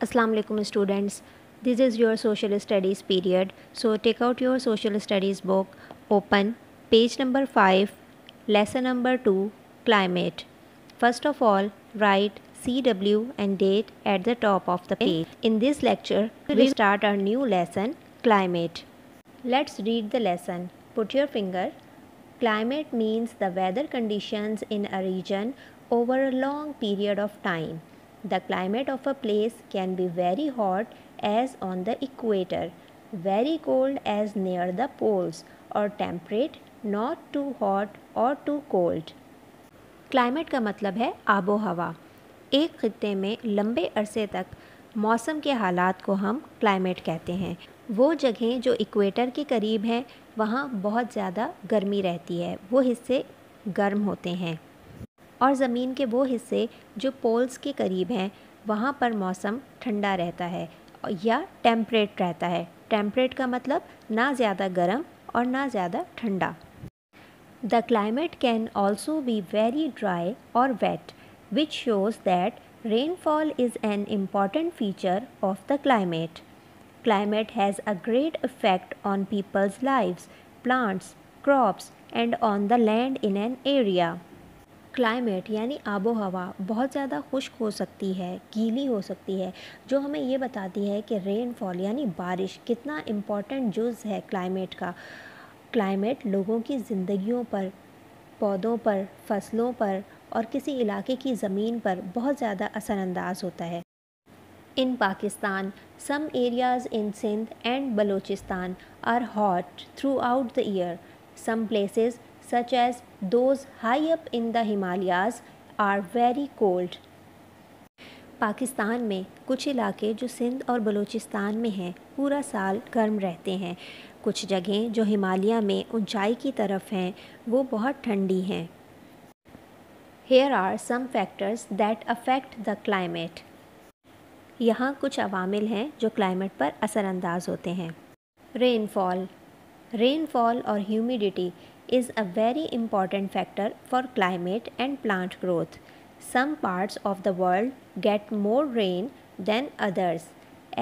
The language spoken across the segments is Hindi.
Assalamu alaikum students. This is your social studies period. So take out your social studies book, open page number 5, lesson number 2, climate. First of all, write CW and date at the top of the page. In this lecture, we will start our new lesson, climate. Let's read the lesson. Put your finger. Climate means the weather conditions in a region over a long period of time. The climate of a place can be very hot as on the equator, very cold as near the poles, or temperate, not too hot or too cold. Climate का मतलब है आबो हवा। एक खित्ते में लंबे अरसे तक मौसम के हालात को हम क्लाइमेट कहते हैं। वो जगहें जो इक्वेटर के करीब हैं वहाँ बहुत ज़्यादा गर्मी रहती है, वो हिस्से गर्म होते हैं, और ज़मीन के वो हिस्से जो पोल्स के करीब हैं वहाँ पर मौसम ठंडा रहता है या टेम्परेट रहता है। टेम्परेट का मतलब ना ज़्यादा गर्म और ना ज़्यादा ठंडा। The climate can also be very dry or wet, which shows that rainfall is an important feature of the climate. Climate has a great effect on people's lives, plants, crops, and on the land in an area. Climate यानी आबो हवा बहुत ज़्यादा खुश्क हो सकती है, गीली हो सकती है, जो हमें ये बताती है कि रेनफॉल यानी बारिश कितना इम्पॉर्टेंट जुज़ है क्लाइमेट का। क्लाइमेट लोगों की ज़िंदगियों पर, पौधों पर, फसलों पर और किसी इलाके की ज़मीन पर बहुत ज़्यादा असरअंदाज होता है। In Pakistan, some areas in Sindh and Balochistan are hot throughout the year. Some places, such as those high up in the Himalayas, are very cold. Pakistan में कुछ इलाके जो सिंध और बलूचिस्तान में हैं पूरा साल गर्म रहते हैं। कुछ जगहें जो हिमालय में ऊंचाई की तरफ हैं वो बहुत ठंडी हैं। Here are some factors that affect the climate. यहाँ कुछ अवामिल हैं जो क्लाइमेट पर असरअंदाज होते हैं। रेनफॉल और humidity is a very important factor for climate and plant growth. Some parts of the world get more rain than others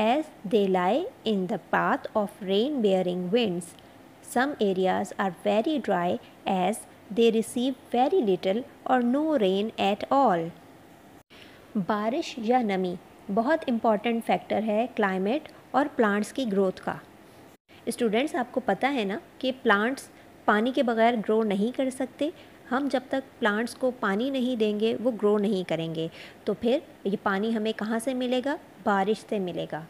as they lie in the path of rain-bearing winds. Some areas are very dry as they receive very little or no rain at all. बारिश या नमी बहुत इम्पॉर्टेंट फैक्टर है क्लाइमेट और प्लांट्स की ग्रोथ का। स्टूडेंट्स, आपको पता है ना कि प्लांट्स पानी के बगैर ग्रो नहीं कर सकते। हम जब तक प्लांट्स को पानी नहीं देंगे वो ग्रो नहीं करेंगे। तो फिर ये पानी हमें कहाँ से मिलेगा? बारिश से मिलेगा।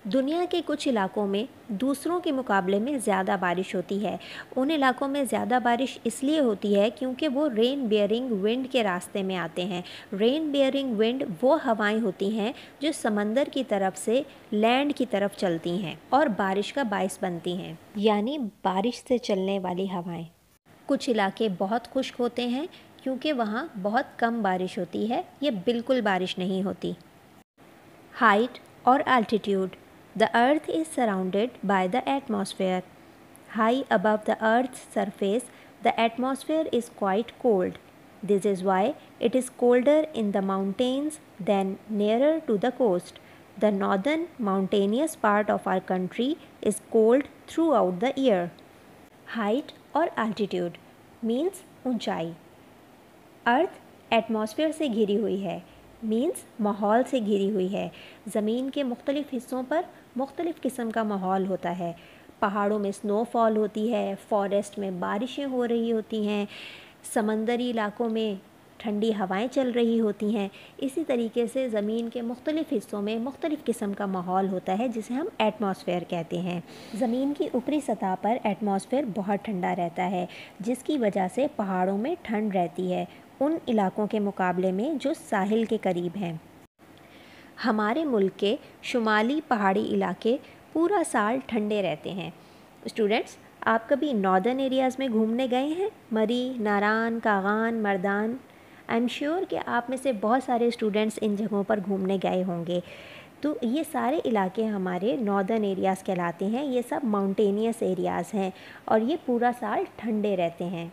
दुनिया के कुछ इलाकों में दूसरों के मुकाबले में ज़्यादा बारिश होती है। उन इलाकों में ज़्यादा बारिश इसलिए होती है क्योंकि वो रेन बियरिंग विंड के रास्ते में आते हैं। रेन बियरिंग विंड वो हवाएं होती हैं जो समंदर की तरफ से लैंड की तरफ चलती हैं और बारिश का बायस बनती हैं, यानी बारिश से चलने वाली हवाएं। कुछ इलाके बहुत खुश्क होते हैं क्योंकि वहाँ बहुत कम बारिश होती है, ये बिल्कुल बारिश नहीं होती। हाइट और altitude. The earth is surrounded by the atmosphere. High above the earth's surface, the atmosphere is quite cold. This is why it is colder in the mountains than nearer to the coast. The northern mountainous part of our country is cold throughout the year. Height और altitude means ऊंचाई। अर्थ एटमॉस्फेयर से घिरी हुई है, मीन्स माहौल से घिरी हुई है। ज़मीन के मुख्तलिफ़ हिस्सों पर मुख्तलिफ़ किस्म का माहौल होता है। पहाड़ों में स्नोफॉल होती है, फॉरेस्ट में बारिशें हो रही होती हैं, समंदरी इलाकों में ठंडी हवाएं चल रही होती हैं। इसी तरीके से ज़मीन के मुख्तलिफ़ हिस्सों में मुख्तलिफ़ किस्म का माहौल होता है जिसे हम एटमॉस्फेयर कहते हैं। ज़मीन की ऊपरी सतह पर एटमॉस्फेयर बहुत ठंडा रहता है जिसकी वजह से पहाड़ों में ठंड रहती है उन इलाकों के मुकाबले में जो साहिल के करीब हैं। हमारे मुल्क के शुमाली पहाड़ी इलाके पूरा साल ठंडे रहते हैं। स्टूडेंट्स, आप कभी नॉर्दर्न एरियाज़ में घूमने गए हैं? Murree, Naran, Kaghan, Mardan? I am sure कि आप में से बहुत सारे स्टूडेंट्स इन जगहों पर घूमने गए होंगे। तो ये सारे इलाके हमारे नॉर्दर्न एरियाज़ कहलाते हैं। ये सब माउंटेनियस एरियाज़ हैं और ये पूरा साल ठंडे रहते हैं।